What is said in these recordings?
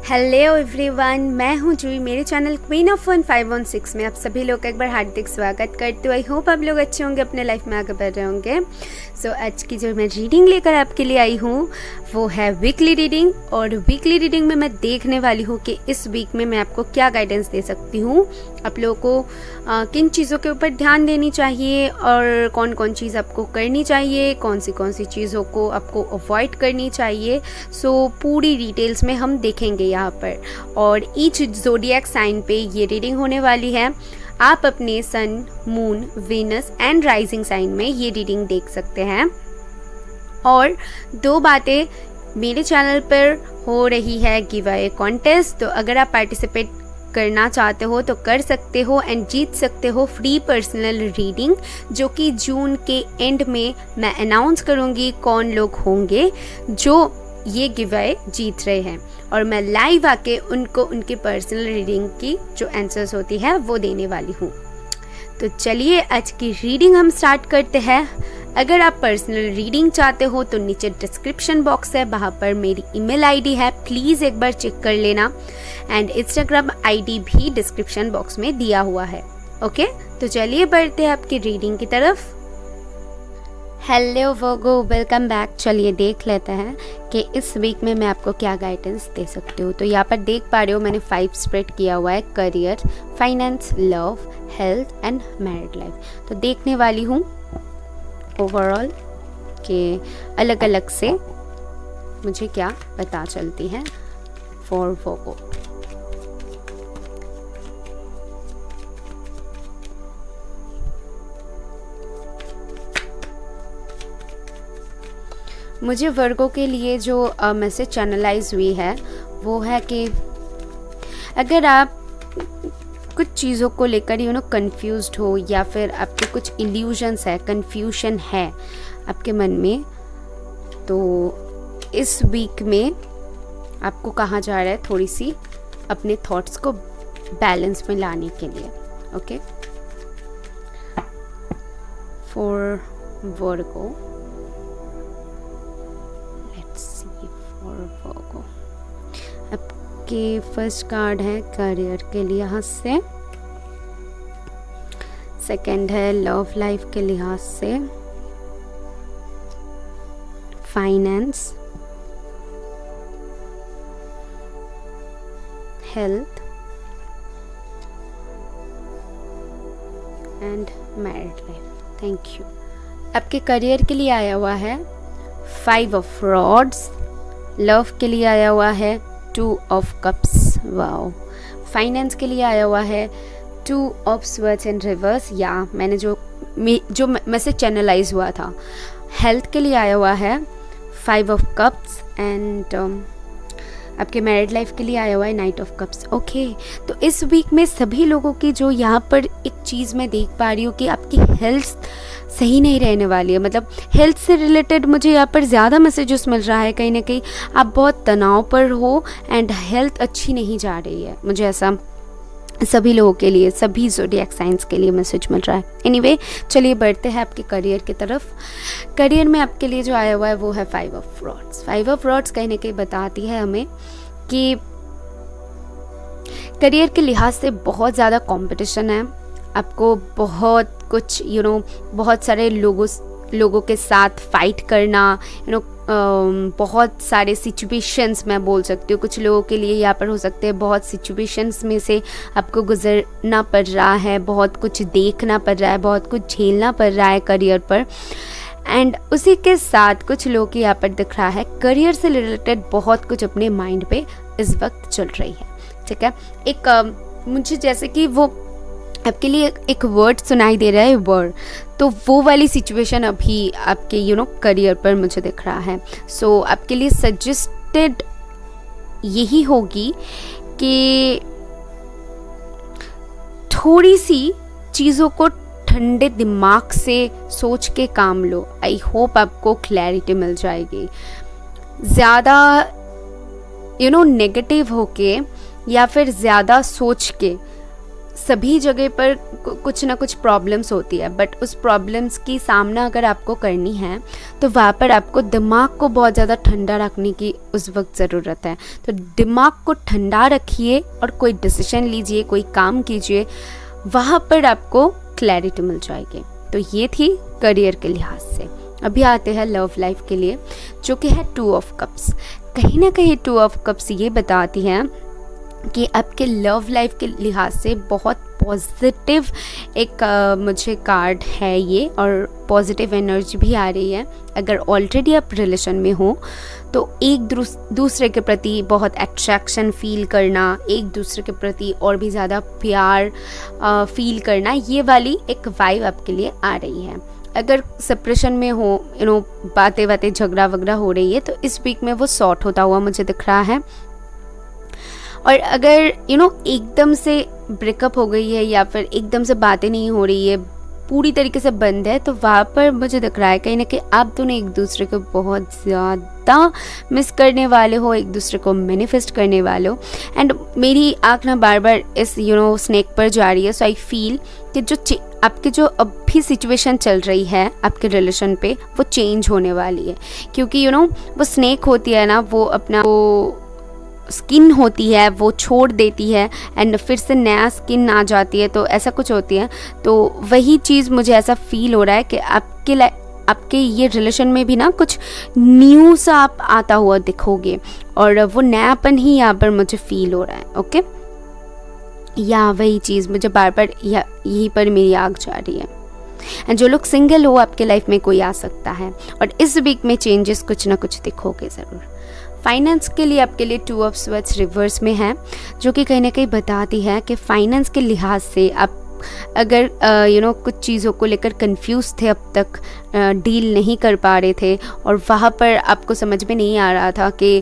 Hello everyone, मैं हूँ जूही। मेरे चैनल क्वीन ऑफ 1516 में आप सभी लोग का एक बार हार्दिक स्वागत करती हूँ। आई होप आप लोग अच्छे होंगे, अपने लाइफ में आगे बढ़ रहे होंगे। सो आज की जो मैं रीडिंग लेकर आपके लिए आई हूँ वो है वीकली रीडिंग। और वीकली रीडिंग में मैं देखने वाली हूँ कि इस वीक में मैं आपको क्या गाइडेंस दे सकती हूँ, आप लोगों को किन चीज़ों के ऊपर ध्यान देनी चाहिए और कौन कौन चीज़ आपको करनी चाहिए, कौन सी चीज़ों को आपको अवॉइड करनी चाहिए। सो पूरी डिटेल्स में हम देखेंगे यहाँ पर। और ईच ज़ोडिएक साइन पे ये रीडिंग होने वाली है। आप अपने sun, moon, Venus and rising sign में ये रीडिंग देख सकते हैं। और दो बातें, मेरे चैनल पर हो रही है गिव अवे कॉन्टेस्ट, तो अगर आप पार्टिसिपेट करना चाहते हो तो कर सकते हो एंड जीत सकते हो फ्री पर्सनल रीडिंग, जो कि जून के एंड में मैं अनाउंस करूँगी कौन लोग होंगे जो ये गिव अवे जीत रहे हैं। और मैं लाइव आके उनको उनकी पर्सनल रीडिंग की जो आंसर्स होती है वो देने वाली हूँ। तो चलिए आज की रीडिंग हम स्टार्ट करते हैं। अगर आप पर्सनल रीडिंग चाहते हो तो नीचे डिस्क्रिप्शन बॉक्स है, वहाँ पर मेरी ईमेल आईडी है, प्लीज़ एक बार चेक कर लेना। एंड इंस्टाग्राम आईडी भी डिस्क्रिप्शन बॉक्स में दिया हुआ है। ओके, तो चलिए बढ़ते हैं आपकी रीडिंग की तरफ। हेलो वर्गो, वेलकम बैक। चलिए देख लेते हैं कि इस वीक में मैं आपको क्या गाइडेंस दे सकती हूँ। तो यहाँ पर देख पा रहे हो मैंने 5 स्प्रेड किया हुआ है, career, finance, love, health and married life. तो देखने वाली हूँ ओवरऑल कि अलग अलग से मुझे क्या पता चलती है फॉर वर्गो। मुझे वर्गो के लिए जो मैसेज चैनलाइज हुई है वो है कि अगर आप कुछ चीज़ों को लेकर कंफ्यूज्ड हो या फिर आपके कुछ इल्यूजन्स है, कंफ्यूजन है आपके मन में, तो इस वीक में आपको कहा जा रहा है थोड़ी सी अपने थॉट्स को बैलेंस में लाने के लिए। ओके, फॉर वर्गो आपके फर्स्ट कार्ड है करियर के लिहाज से, सेकंड है लव लाइफ के लिहाज से, finance, health and married life. Thank you. आपके करियर के लिए आया हुआ है 5 ऑफ रॉड्स, लव के लिए आया हुआ है 2 ऑफ कप्स, वाओ। फाइनेंस के लिए आया हुआ है 2 ऑफ स्वर्ड्स एंड रिवर्स, या मैंने जो मैसेज चैनलाइज हुआ था। हेल्थ के लिए आया हुआ है 5 ऑफ कप्स एंड आपके मैरिड लाइफ के लिए आया हुआ है नाइट ऑफ कप्स। ओके, तो इस वीक में सभी लोगों की जो यहाँ पर एक चीज़ मैं देख पा रही हूँ कि आपकी हेल्थ सही नहीं रहने वाली है। मतलब हेल्थ से रिलेटेड मुझे यहाँ पर ज़्यादा मैसेजेस मिल रहा है, कहीं ना कहीं आप बहुत तनाव पर हो एंड हेल्थ अच्छी नहीं जा रही है। मुझे ऐसा सभी लोगों के लिए, सभी ज़ोडिएक साइंस के लिए मैसेज मिल रहा है। एनीवे, चलिए बढ़ते हैं आपके करियर की तरफ। करियर में आपके लिए जो आया हुआ है वो है 5 ऑफ रॉड्स। 5 ऑफ रॉड्स कहीं ना कहीं बताती है हमें कि करियर के लिहाज से बहुत ज़्यादा कंपटीशन है। आपको बहुत कुछ बहुत सारे लोगों के साथ फाइट करना, बहुत सारे सिचुएशंस मैं बोल सकती हूँ। कुछ लोगों के लिए यहाँ पर हो सकते हैं बहुत सिचुएशंस में से आपको गुजरना पड़ रहा है, बहुत कुछ देखना पड़ रहा है, बहुत कुछ झेलना पड़ रहा है करियर पर। एंड उसी के साथ कुछ लोगों की यहाँ पर दिख रहा है करियर से रिलेटेड बहुत कुछ अपने माइंड पे इस वक्त चल रही है। ठीक है, एक मुझे जैसे कि वो आपके लिए एक वर्ड सुनाई दे रहा है, वर्ड, तो वो वाली सिचुएशन अभी आपके करियर पर मुझे दिख रहा है। सो आपके लिए सजेस्टेड यही होगी कि थोड़ी सी चीज़ों को ठंडे दिमाग से सोच के काम लो। आई होप आपको क्लैरिटी मिल जाएगी। ज़्यादा नेगेटिव होके या फिर ज़्यादा सोच के सभी जगह पर कुछ ना कुछ प्रॉब्लम्स होती है, बट उस प्रॉब्लम्स की सामना अगर आपको करनी है तो वहाँ पर आपको दिमाग को बहुत ज़्यादा ठंडा रखने की उस वक्त ज़रूरत है। तो दिमाग को ठंडा रखिए और कोई डिसीजन लीजिए, कोई काम कीजिए, वहाँ पर आपको क्लैरिटी मिल जाएगी। तो ये थी करियर के लिहाज से। अभी आते हैं लव लाइफ के लिए, जो कि है 2 ऑफ कप्स। कहीं ना कहीं 2 ऑफ कप्स ये बताती हैं कि आपके लव लाइफ के लिहाज से बहुत पॉजिटिव एक मुझे कार्ड है ये, और पॉजिटिव एनर्जी भी आ रही है। अगर ऑलरेडी आप रिलेशन में हो तो एक दूसरे के प्रति बहुत अट्रैक्शन फील करना, एक दूसरे के प्रति और भी ज़्यादा प्यार फील करना, ये वाली एक वाइब आपके लिए आ रही है। अगर सेपरेशन में हो, बातें झगड़ा वगड़ा हो रही है, तो इस वीक में वो सॉर्ट होता हुआ मुझे दिख रहा है। और अगर एकदम से ब्रेकअप हो गई है या फिर एकदम से बातें नहीं हो रही है, पूरी तरीके से बंद है, तो वहाँ पर मुझे दिख रहा है कहीं ना कहीं आप दोनों एक दूसरे को बहुत ज़्यादा मिस करने वाले हो, एक दूसरे को मैनिफेस्ट करने वाले हो। एंड मेरी आँख ना बार बार इस स्नेक पर जा रही है। सो आई फील कि आपकी जो अभी सिचुएशन चल रही है आपके रिलेशन पे, वो चेंज होने वाली है। क्योंकि वो स्नेक होती है ना, वो अपना स्किन होती है वो छोड़ देती है एंड फिर से नया स्किन आ जाती है, तो ऐसा कुछ होती है। तो वही चीज़ मुझे ऐसा फील हो रहा है कि आपके ये रिलेशन में भी ना कुछ न्यू सा आप आता हुआ दिखोगे, और वो नयापन ही यहाँ पर मुझे फील हो रहा है। ओके, या वही चीज़ मुझे बार बार यहीं पर मेरी आँख जा रही है। एंड जो लोग सिंगल हो, आपके लाइफ में कोई आ सकता है, और इस वीक में चेंजेस कुछ ना कुछ दिखोगे ज़रूर। फाइनेंस के लिए आपके लिए 2 ऑफ स्वर्ड्स रिवर्स में है, जो कि कहीं ना कहीं बताती है कि फाइनेंस के लिहाज से आप अगर कुछ चीज़ों को लेकर कंफ्यूज थे, अब तक डील नहीं कर पा रहे थे, और वहाँ पर आपको समझ में नहीं आ रहा था कि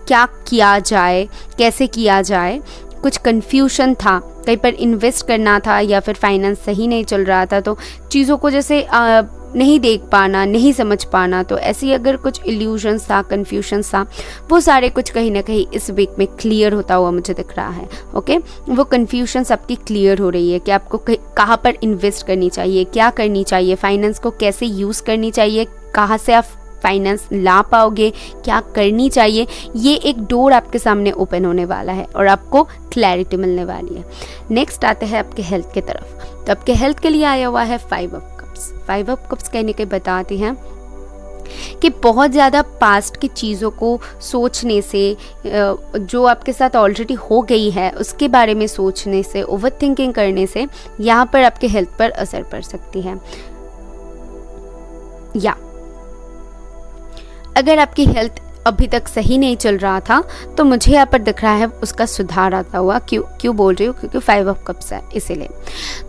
क्या किया जाए, कैसे किया जाए, कुछ कंफ्यूजन था, कहीं पर इन्वेस्ट करना था या फिर फाइनेंस सही नहीं चल रहा था, तो चीज़ों को जैसे नहीं देख पाना, नहीं समझ पाना, तो ऐसी अगर कुछ इल्यूजन्स था, कन्फ्यूजन्स था, वो सारे कुछ कहीं ना कहीं इस वीक में क्लियर होता हुआ मुझे दिख रहा है। ओके, वो कन्फ्यूजन्स आपकी क्लियर हो रही है कि आपको कहाँ पर इन्वेस्ट करनी चाहिए, क्या करनी चाहिए, फाइनेंस को कैसे यूज़ करनी चाहिए, कहाँ से आप फाइनेंस ला पाओगे, क्या करनी चाहिए, ये एक डोर आपके सामने ओपन होने वाला है और आपको क्लैरिटी मिलने वाली है। नेक्स्ट आते हैं आपके हेल्थ की तरफ। तो आपके हेल्थ के लिए आया हुआ है 5 ऑफ कप्स। 5 ऑफ कप्स कहने के बताती हैं कि बहुत ज़्यादा पास्ट की चीज़ों को सोचने से, जो आपके साथ ऑलरेडी हो गई है उसके बारे में सोचने से, ओवर थिंकिंग करने से यहाँ पर आपके हेल्थ पर असर पड़ सकती है। या अगर आपकी हेल्थ अभी तक सही नहीं चल रहा था, तो मुझे यहाँ पर दिख रहा है उसका सुधार आता हुआ। क्यों बोल रही हूँ? क्योंकि 5 ऑफ कप्स है, इसीलिए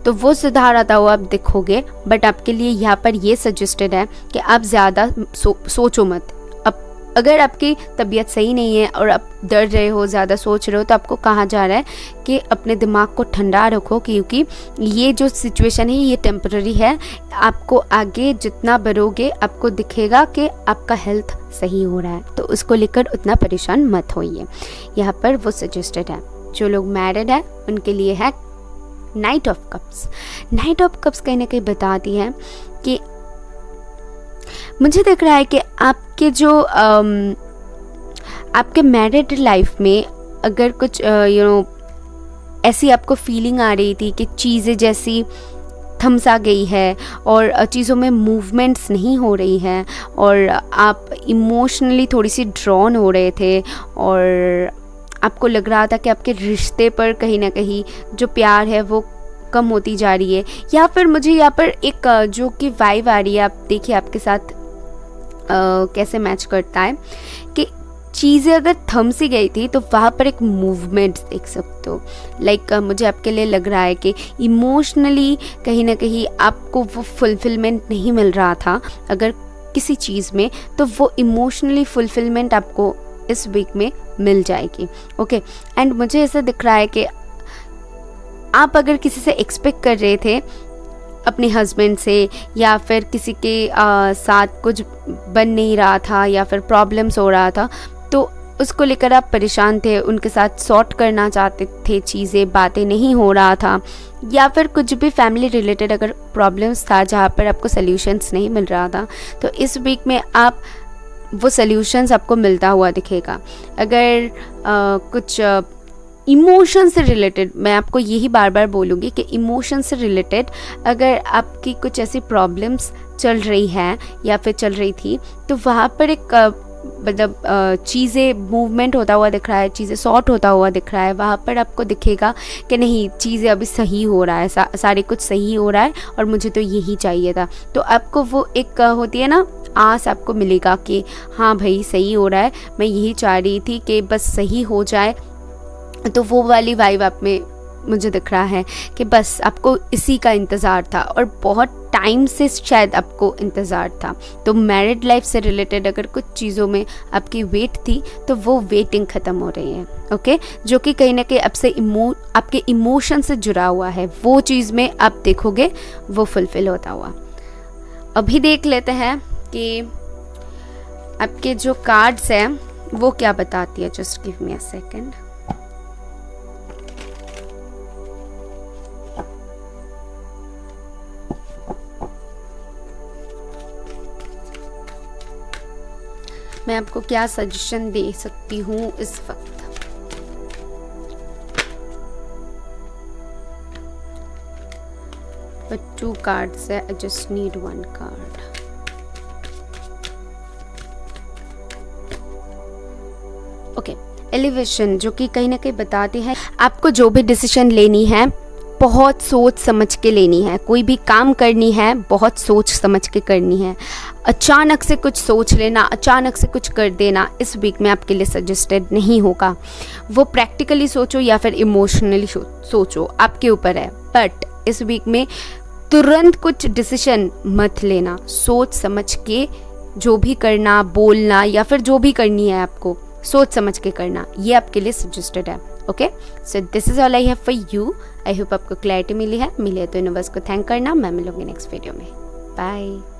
तो वो सुधार आता हुआ आप दिखोगे। बट आपके लिए यहाँ पर ये सजेस्टेड है कि आप ज़्यादा सोचो मत। अब अगर आपकी तबीयत सही नहीं है और आप डर रहे हो, ज़्यादा सोच रहे हो, तो आपको कहा जा रहा है कि अपने दिमाग को ठंडा रखो, क्योंकि ये जो सिचुएशन है ये टेम्पररी है। आपको आगे जितना बढ़ोगे आपको दिखेगा कि आपका हेल्थ सही हो रहा है, तो उसको लेकर उतना परेशान मत होइए। यहाँ पर वो सजेस्टेड है। जो लोग मैरिड है उनके लिए है night of cups. Night of cups कहीं ना कहीं बताती है कि मुझे दिख रहा है कि आपके जो आपके मैरिड लाइफ में अगर कुछ ऐसी आपको फीलिंग आ रही थी कि चीज़ें जैसी थमसा गई है और चीज़ों में मूवमेंट्स नहीं हो रही हैं, और आप इमोशनली थोड़ी सी ड्रॉन हो रहे थे, और आपको लग रहा था कि आपके रिश्ते पर कहीं ना कहीं जो प्यार है वो कम होती जा रही है। या फिर मुझे यहाँ पर एक जो कि वाइब आ रही है, आप देखिए आपके साथ कैसे मैच करता है कि चीज़ें अगर थम सी गई थी तो वहाँ पर एक मूवमेंट देख सकते हो। लाइक मुझे आपके लिए लग रहा है कि इमोशनली कहीं ना कहीं आपको वो फुलफिलमेंट नहीं मिल रहा था अगर किसी चीज़ में, तो वो इमोशनली फुलफिलमेंट आपको इस वीक में मिल जाएगी। ओके, एंड मुझे ऐसा दिख रहा है कि आप अगर किसी से एक्सपेक्ट कर रहे थे अपने हस्बैंड से, या फिर किसी के साथ कुछ बन नहीं रहा था या फिर प्रॉब्लम्स हो रहा था, तो उसको लेकर आप परेशान थे, उनके साथ सॉर्ट करना चाहते थे चीज़ें, बातें नहीं हो रहा था, या फिर कुछ भी फैमिली रिलेटेड अगर प्रॉब्लम्स था जहाँ पर आपको सल्यूशंस नहीं मिल रहा था, तो इस वीक में आप वो सल्यूशंस आपको मिलता हुआ दिखेगा। अगर कुछ इमोशन से रिलेटेड, मैं आपको यही बार बार बोलूँगी कि इमोशन से रिलेटेड अगर आपकी कुछ ऐसी प्रॉब्लम्स चल रही है या फिर चल रही थी, तो वहाँ पर एक मतलब चीज़ें मूवमेंट होता हुआ दिख रहा है, चीज़ें सॉर्ट होता हुआ दिख रहा है। वहाँ पर आपको दिखेगा कि नहीं, चीज़ें अभी सही हो रहा है, सारे कुछ सही हो रहा है और मुझे तो यही चाहिए था। तो आपको वो एक होती है ना आस, आपको मिलेगा कि हाँ भाई सही हो रहा है, मैं यही चाह रही थी कि बस सही हो जाए। तो वो वाली वाइब आप में मुझे दिख रहा है कि बस आपको इसी का इंतज़ार था और बहुत टाइम से शायद आपको इंतज़ार था। तो मैरिड लाइफ से रिलेटेड अगर कुछ चीज़ों में आपकी वेट थी, तो वो वेटिंग ख़त्म हो रही है। ओके, जो कि कहीं ना कहीं आपसे आपके इमोशन से जुड़ा हुआ है, वो चीज़ में आप देखोगे वो फुलफ़िल होता हुआ। अभी देख लेते हैं कि आपके जो कार्ड्स हैं वो क्या बताती है। Just give me a second. मैं आपको क्या सजेशन दे सकती हूँ इस वक्त। बट 2 कार्ड्स है, I just need 1 card. Okay, elevation, जो कि कहीं ना कहीं बताते हैं आपको जो भी डिसीजन लेनी है बहुत सोच समझ के लेनी है। कोई भी काम करनी है बहुत सोच समझ के करनी है। अचानक से कुछ सोच लेना, अचानक से कुछ कर देना इस वीक में आपके लिए सजेस्टेड नहीं होगा। वो प्रैक्टिकली सोचो या फिर इमोशनली सोचो, आपके ऊपर है। बट इस वीक में तुरंत कुछ डिसीजन मत लेना, सोच समझ के जो भी करना, बोलना या फिर जो भी करनी है आपको सोच समझ के करना, ये आपके लिए सजेस्टेड है। Okay, so this is all I have for you. I hope आपको क्लैरिटी मिली है। मिले तो यूनिवर्स को थैंक करना। मैं मिलूंगी नेक्स्ट वीडियो में। बाय।